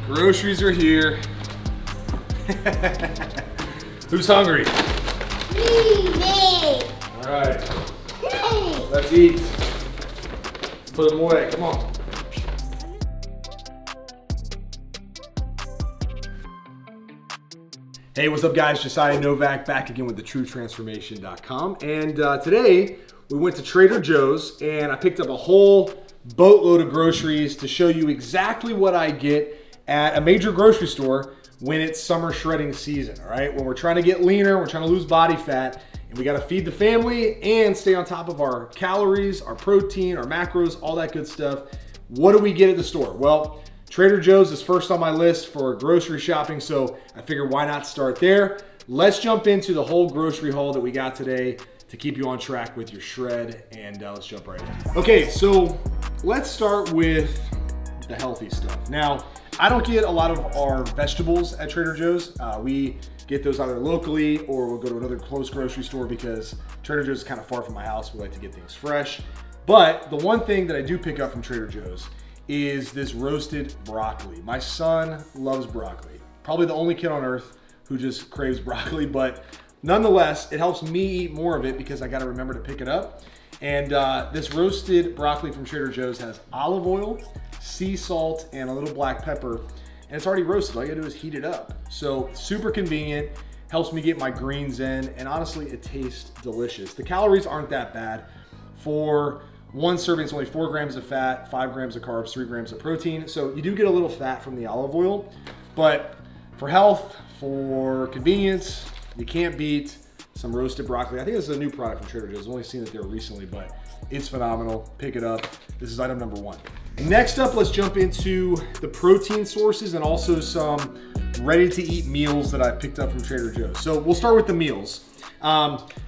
Groceries are here. Who's hungry? Me. All right, let's eat. Let's put them away, come on. Hey, what's up guys? Josiah Novak back again with thetruetransformation.com. And today we went to Trader Joe's and I picked up a whole boatload of groceries to show you exactly what I get at a major grocery store when it's summer shredding season, all right? When we're trying to get leaner, we're trying to lose body fat, and we gotta feed the family and stay on top of our calories, our protein, our macros, all that good stuff. What do we get at the store? Well, Trader Joe's is first on my list for grocery shopping, so I figured why not start there. Let's jump into the whole grocery haul that we got today to keep you on track with your shred, and let's jump right in. Okay, so let's start with the healthy stuff. Now, I don't get a lot of our vegetables at Trader Joe's. We get those either locally or we'll go to another close grocery store because Trader Joe's is kind of far from my house. We like to get things fresh. But the one thing that I do pick up from Trader Joe's is this roasted broccoli. My son loves broccoli. Probably the only kid on earth who just craves broccoli, but nonetheless, it helps me eat more of it because I gotta remember to pick it up. And this roasted broccoli from Trader Joe's has olive oil, sea salt, and a little black pepper, and it's already roasted. All you gotta do is heat it up. So super convenient, helps me get my greens in, and honestly, it tastes delicious. The calories aren't that bad. For one serving, it's only 4 grams of fat, 5 grams of carbs, 3 grams of protein. So you do get a little fat from the olive oil, but for health, for convenience, you can't beat some roasted broccoli. I think this is a new product from Trader Joe's. I've only seen it there recently, but it's phenomenal. Pick it up. This is item number 1. Next up, let's jump into the protein sources and also some ready-to-eat meals that I picked up from Trader Joe's. So we'll start with the meals.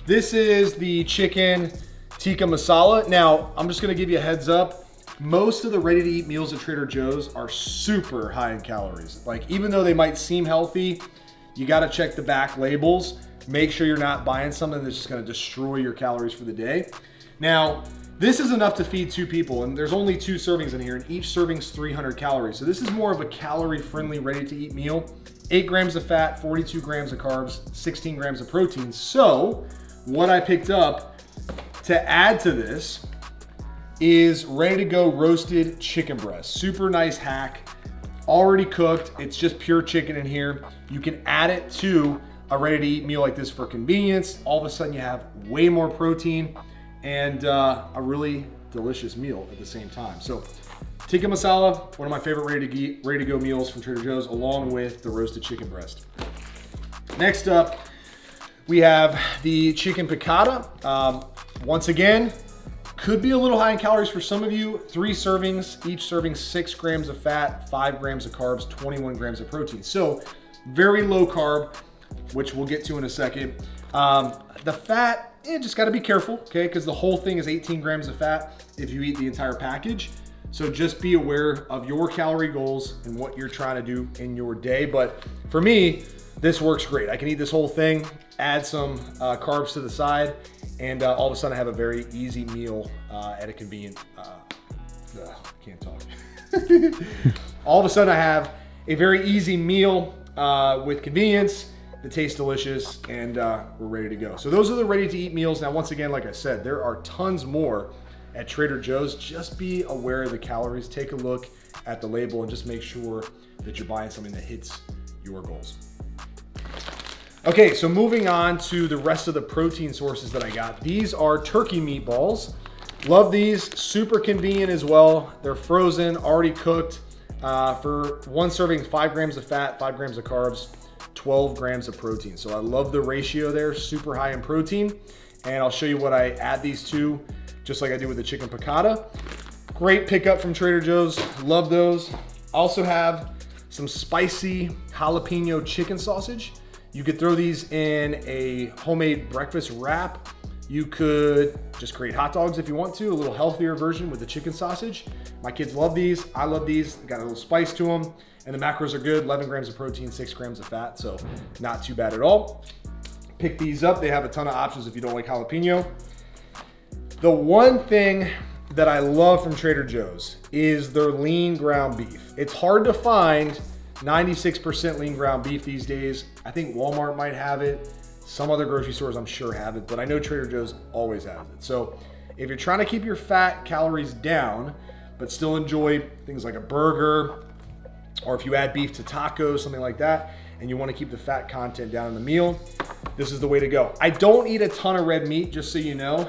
This is the chicken tikka masala. Now, I'm just gonna give you a heads up. Most of the ready-to-eat meals at Trader Joe's are super high in calories. Like, even though they might seem healthy, you gotta check the back labels. Make sure you're not buying something that's just gonna destroy your calories for the day. Now, this is enough to feed 2 people, and there's only 2 servings in here, and each serving's 300 calories. So this is more of a calorie-friendly, ready-to-eat meal. 8 grams of fat, 42 grams of carbs, 16 grams of protein. So what I picked up to add to this is ready-to-go roasted chicken breast. Super nice hack, already cooked. It's just pure chicken in here. You can add it to a ready-to-eat meal like this for convenience. All of a sudden you have way more protein and a really delicious meal at the same time. So tikka masala, one of my favorite ready-to-go meals from Trader Joe's, along with the roasted chicken breast. Next up, we have the chicken piccata. Once again, could be a little high in calories for some of you. 3 servings, each serving 6 grams of fat, 5 grams of carbs, 21 grams of protein. So very low carb, which we'll get to in a second. The fat, just gotta be careful, okay? Because the whole thing is 18 grams of fat if you eat the entire package. So just be aware of your calorie goals and what you're trying to do in your day. But for me, this works great. I can eat this whole thing, add some carbs to the side, and all of a sudden I have a very easy meal at a convenient, can't talk. All of a sudden I have a very easy meal with convenience. It tastes delicious, and we're ready to go. So those are the ready-to-eat meals. Now, once again, like I said, there are tons more at Trader Joe's. Just be aware of the calories. Take a look at the label and just make sure that you're buying something that hits your goals. Okay, so moving on to the rest of the protein sources that I got. These are turkey meatballs. Love these, super convenient as well. They're frozen, already cooked. For one serving, 5 grams of fat, 5 grams of carbs, 12 grams of protein. So I love the ratio there, super high in protein. And I'll show you what I add these to, just like I did with the chicken piccata. Great pickup from Trader Joe's, love those. Also have some spicy jalapeno chicken sausage. You could throw these in a homemade breakfast wrap. You could just create hot dogs if you want to, a little healthier version with the chicken sausage. My kids love these, I love these. Got a little spice to them, and the macros are good, 11 grams of protein, 6 grams of fat, so not too bad at all. Pick these up, they have a ton of options if you don't like jalapeno. The one thing that I love from Trader Joe's is their lean ground beef. It's hard to find 96% lean ground beef these days. I think Walmart might have it. Some other grocery stores I'm sure have it, but I know Trader Joe's always has it. So if you're trying to keep your fat calories down, but still enjoy things like a burger, or if you add beef to tacos, something like that, and you want to keep the fat content down in the meal, this is the way to go. I don't eat a ton of red meat, just so you know,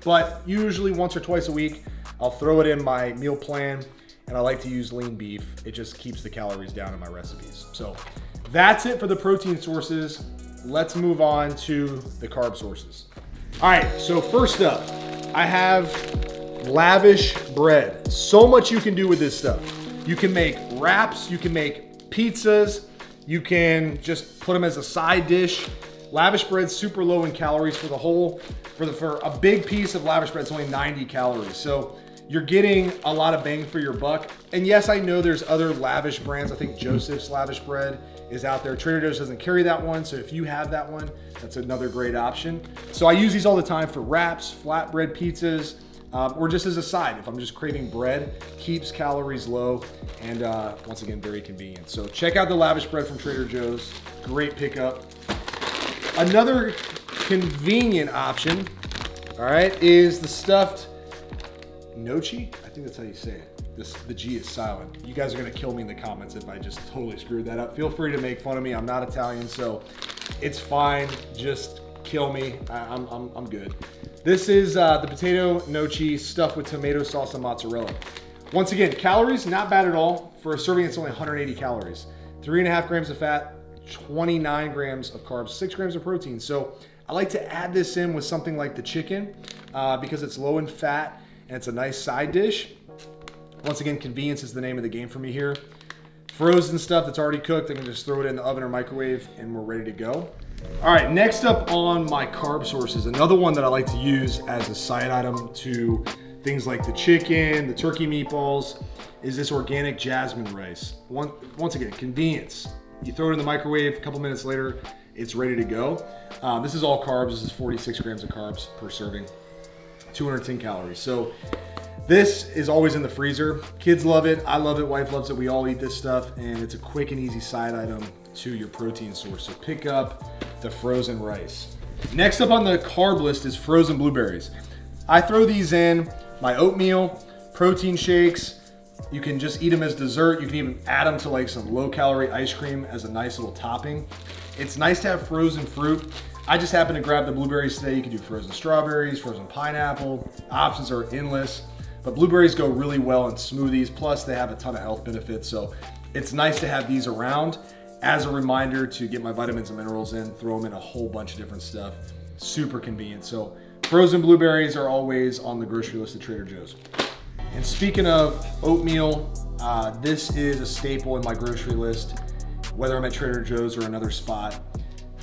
but usually once or twice a week, I'll throw it in my meal plan, and I like to use lean beef. It just keeps the calories down in my recipes. So that's it for the protein sources. Let's move on to the carb sources. All right, so first up, I have lavish bread. So much you can do with this stuff. You can make wraps, you can make pizzas, you can just put them as a side dish. Lavish bread's super low in calories for the whole, for a big piece of lavish bread, it's only 90 calories. So you're getting a lot of bang for your buck. And yes, I know there's other lavish brands. I think Joseph's Lavish Bread is out there. Trader Joe's doesn't carry that one. So if you have that one, that's another great option. So I use these all the time for wraps, flatbread pizzas, or just as a side. If I'm just craving bread, keeps calories low, and once again, very convenient. So check out the lavish bread from Trader Joe's. Great pickup. Another convenient option, all right, is the stuffed gnocchi. I think that's how you say it. The G is silent. You guys are gonna kill me in the comments if I just totally screwed that up. Feel free to make fun of me. I'm not Italian, so it's fine. Just kill me. I'm good. This is the potato gnocchi stuffed with tomato sauce and mozzarella. Once again, calories, not bad at all. For a serving, it's only 180 calories. 3.5 grams of fat, 29 grams of carbs, 6 grams of protein. So I like to add this in with something like the chicken because it's low in fat and it's a nice side dish. Once again, convenience is the name of the game for me here. Frozen stuff that's already cooked, I can just throw it in the oven or microwave and we're ready to go. All right, next up on my carb sources, another one that I like to use as a side item to things like the chicken, the turkey meatballs, is this organic jasmine rice. Once again, convenience. You throw it in the microwave, a couple minutes later, it's ready to go. This is all carbs. This is 46 grams of carbs per serving, 210 calories. So this is always in the freezer. Kids love it, I love it, wife loves it, we all eat this stuff, and it's a quick and easy side item to your protein source. So pick up the frozen rice. Next up on the carb list is frozen blueberries. I throw these in my oatmeal, protein shakes. You can just eat them as dessert. You can even add them to like some low calorie ice cream as a nice little topping. It's nice to have frozen fruit. I just happened to grab the blueberries today. You can do frozen strawberries, frozen pineapple. Options are endless, but blueberries go really well in smoothies. Plus they have a ton of health benefits. So it's nice to have these around as a reminder to get my vitamins and minerals in, throw them in a whole bunch of different stuff. Super convenient. So frozen blueberries are always on the grocery list at Trader Joe's. And speaking of oatmeal, this is a staple in my grocery list, whether I'm at Trader Joe's or another spot.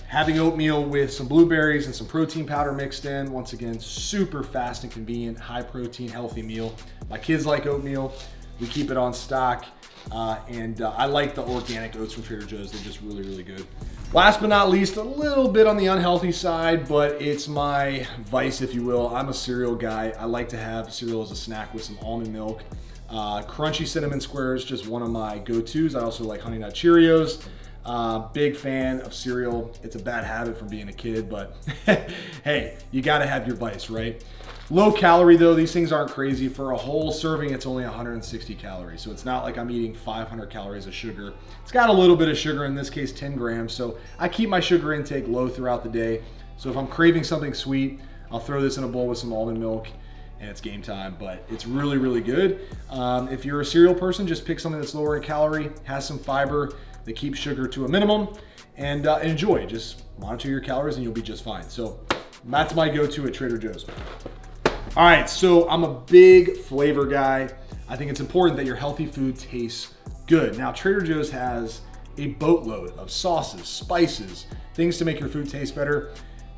Having oatmeal with some blueberries and some protein powder mixed in, once again, super fast and convenient, high protein, healthy meal. My kids like oatmeal. We keep it on stock. I like the organic oats from Trader Joe's. They're just really, really good. Last but not least, a little bit on the unhealthy side, but it's my vice, if you will. I'm a cereal guy. I like to have cereal as a snack with some almond milk. Crunchy cinnamon squares, just one of my go-tos. I also like Honey Nut Cheerios. Big fan of cereal. It's a bad habit from being a kid, but hey, you gotta have your vice, right? Low calorie though, these things aren't crazy. For a whole serving, it's only 160 calories. So it's not like I'm eating 500 calories of sugar. It's got a little bit of sugar, in this case 10 grams. So I keep my sugar intake low throughout the day. So if I'm craving something sweet, I'll throw this in a bowl with some almond milk and it's game time, but it's really, really good. If you're a cereal person, just pick something that's lower in calorie, has some fiber, that keeps sugar to a minimum, and enjoy. Just monitor your calories and you'll be just fine. So that's my go-to at Trader Joe's. All right, so I'm a big flavor guy. I think it's important that your healthy food tastes good. Now, Trader Joe's has a boatload of sauces, spices, things to make your food taste better.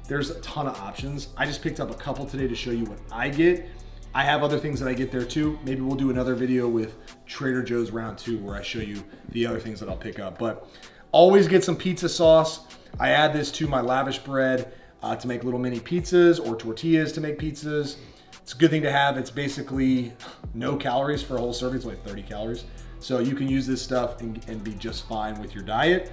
There's a ton of options. I just picked up a couple today to show you what I get. I have other things that I get there too. Maybe we'll do another video with Trader Joe's round 2 where I show you the other things that I'll pick up. But always get some pizza sauce. I add this to my lavish bread to make little mini pizzas or tortillas to make pizzas. It's a good thing to have. It's basically no calories for a whole serving. It's only 30 calories. So you can use this stuff and be just fine with your diet.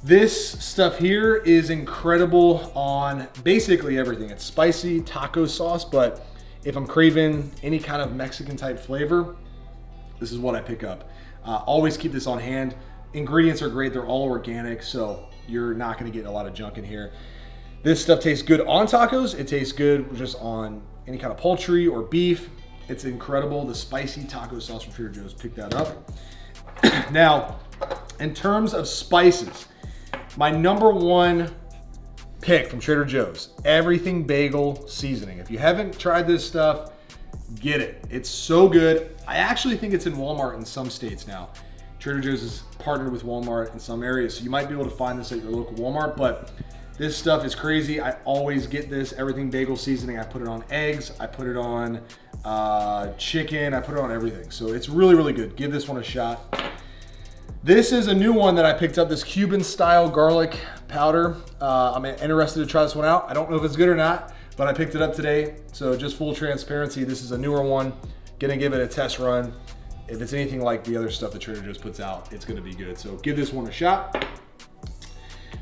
This stuff here is incredible on basically everything. It's spicy taco sauce, but if I'm craving any kind of Mexican type flavor, this is what I pick up. Always keep this on hand. Ingredients are great. They're all organic, so you're not gonna get a lot of junk in here. This stuff tastes good on tacos. It tastes good just on any kind of poultry or beef. It's incredible. The spicy taco sauce from Trader Joe's, pick that up. Now, in terms of spices, my #1 pick from Trader Joe's, everything bagel seasoning. If you haven't tried this stuff, get it. It's so good. I actually think it's in Walmart in some states now. Trader Joe's is partnered with Walmart in some areas, so you might be able to find this at your local Walmart, but this stuff is crazy. I always get this, everything bagel seasoning. I put it on eggs, I put it on chicken, I put it on everything. So it's really, really good. Give this one a shot. This is a new one that I picked up, this Cuban style garlic powder. I'm interested to try this one out. I don't know if it's good or not, but I picked it up today. So just full transparency, this is a newer one. Gonna give it a test run. If it's anything like the other stuff that Trader Joe's puts out, it's gonna be good. So give this one a shot.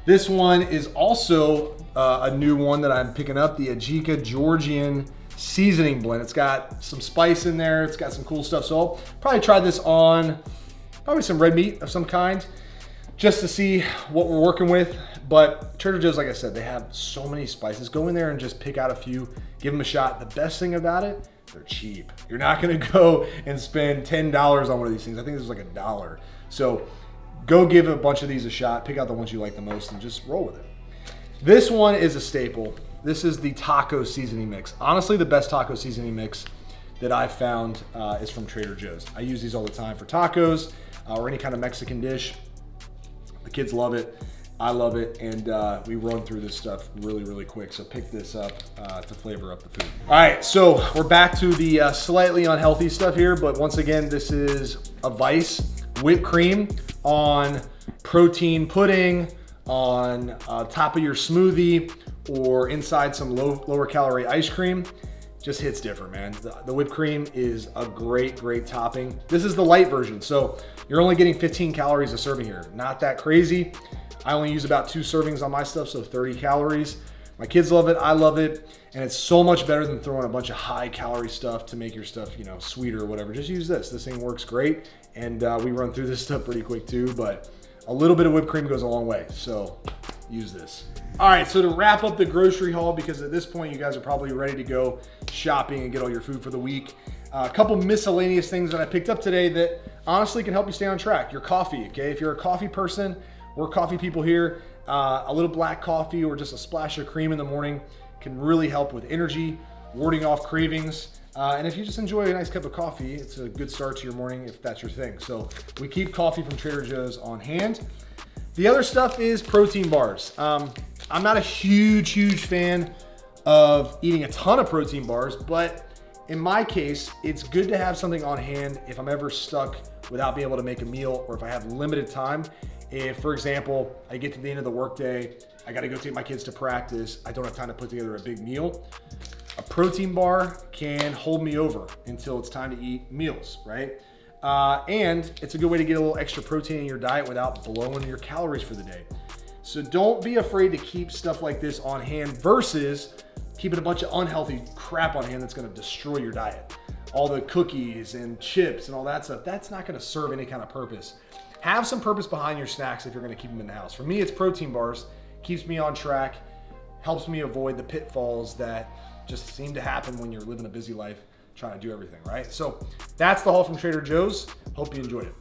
This one is also a new one that I'm picking up, the Ajika Georgian seasoning blend. It's got some spice in there. It's got some cool stuff. So I'll probably try this on probably some red meat of some kind just to see what we're working with. But Trader Joe's, like I said, they have so many spices. Go in there and just pick out a few, give them a shot. The best thing about it, they're cheap. You're not gonna go and spend $10 on one of these things. I think this is like $1. So go give a bunch of these a shot, pick out the ones you like the most and just roll with it. This one is a staple. This is the taco seasoning mix. Honestly, the best taco seasoning mix that I've found is from Trader Joe's. I use these all the time for tacos or any kind of Mexican dish. The kids love it, I love it, and we run through this stuff really, really quick. So pick this up to flavor up the food. All right, so we're back to the slightly unhealthy stuff here, but once again, this is a Vice whipped cream on protein pudding, on top of your smoothie, or inside some lower calorie ice cream. Just hits different, man. The whipped cream is a great, great topping. This is the light version, so you're only getting 15 calories a serving here. Not that crazy. I only use about 2 servings on my stuff, so 30 calories. My kids love it, I love it, and it's so much better than throwing a bunch of high calorie stuff to make your stuff, you know, sweeter or whatever. Just use this. This thing works great, and we run through this stuff pretty quick too, but a little bit of whipped cream goes a long way, so use this. All right, so to wrap up the grocery haul, because at this point you guys are probably ready to go shopping and get all your food for the week. A couple miscellaneous things that I picked up today that honestly can help you stay on track. Your coffee, okay? If you're a coffee person, we're coffee people here. A little black coffee or just a splash of cream in the morning can really help with energy, warding off cravings. And if you just enjoy a nice cup of coffee, it's a good start to your morning if that's your thing. So we keep coffee from Trader Joe's on hand. The other stuff is protein bars. I'm not a huge fan of eating a ton of protein bars, but in my case, it's good to have something on hand if I'm ever stuck without being able to make a meal, or if I have limited time. If, for example, I get to the end of the workday, I gotta go take my kids to practice, I don't have time to put together a big meal, a protein bar can hold me over until it's time to eat meals, right? And it's a good way to get a little extra protein in your diet without blowing your calories for the day. So don't be afraid to keep stuff like this on hand versus keeping a bunch of unhealthy crap on hand that's gonna destroy your diet. All the cookies and chips and all that stuff, that's not gonna serve any kind of purpose. Have some purpose behind your snacks if you're gonna keep them in the house. For me, it's protein bars, keeps me on track, helps me avoid the pitfalls that just seem to happen when you're living a busy life, trying to do everything, right? So that's the haul from Trader Joe's. Hope you enjoyed it.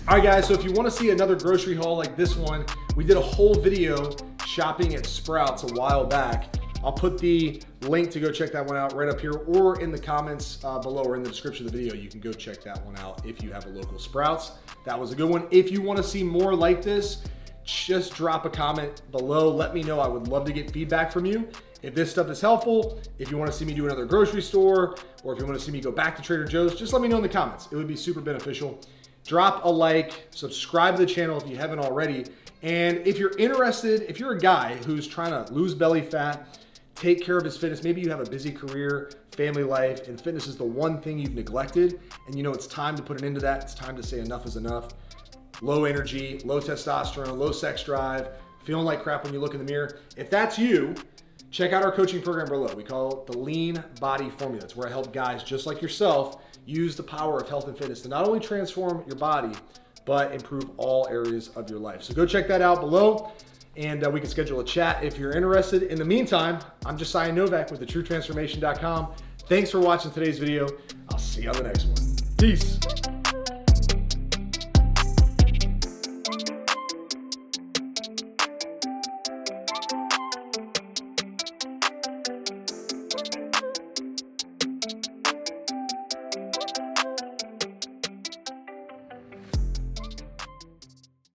All right, guys, so if you wanna see another grocery haul like this one, we did a whole video shopping at Sprouts a while back. I'll put the link to go check that one out right up here, or in the comments below, or in the description of the video. You can go check that one out if you have a local Sprouts. That was a good one. If you wanna see more like this, just drop a comment below. Let me know. I would love to get feedback from you. If this stuff is helpful, if you wanna see me do another grocery store, or if you wanna see me go back to Trader Joe's, just let me know in the comments. It would be super beneficial. Drop a like, subscribe to the channel if you haven't already. And if you're interested, if you're a guy who's trying to lose belly fat, take care of his fitness. Maybe you have a busy career, family life, and fitness is the one thing you've neglected, and you know it's time to put an end to that. It's time to say enough is enough. Low energy, low testosterone, low sex drive, feeling like crap when you look in the mirror. If that's you, check out our coaching program below. We call it the Lean Body Formula. It's where I help guys just like yourself use the power of health and fitness to not only transform your body, but improve all areas of your life. So go check that out below, and we can schedule a chat if you're interested. In the meantime, I'm Josiah Novak with thetruetransformation.com. Thanks for watching today's video. I'll see you on the next one. Peace.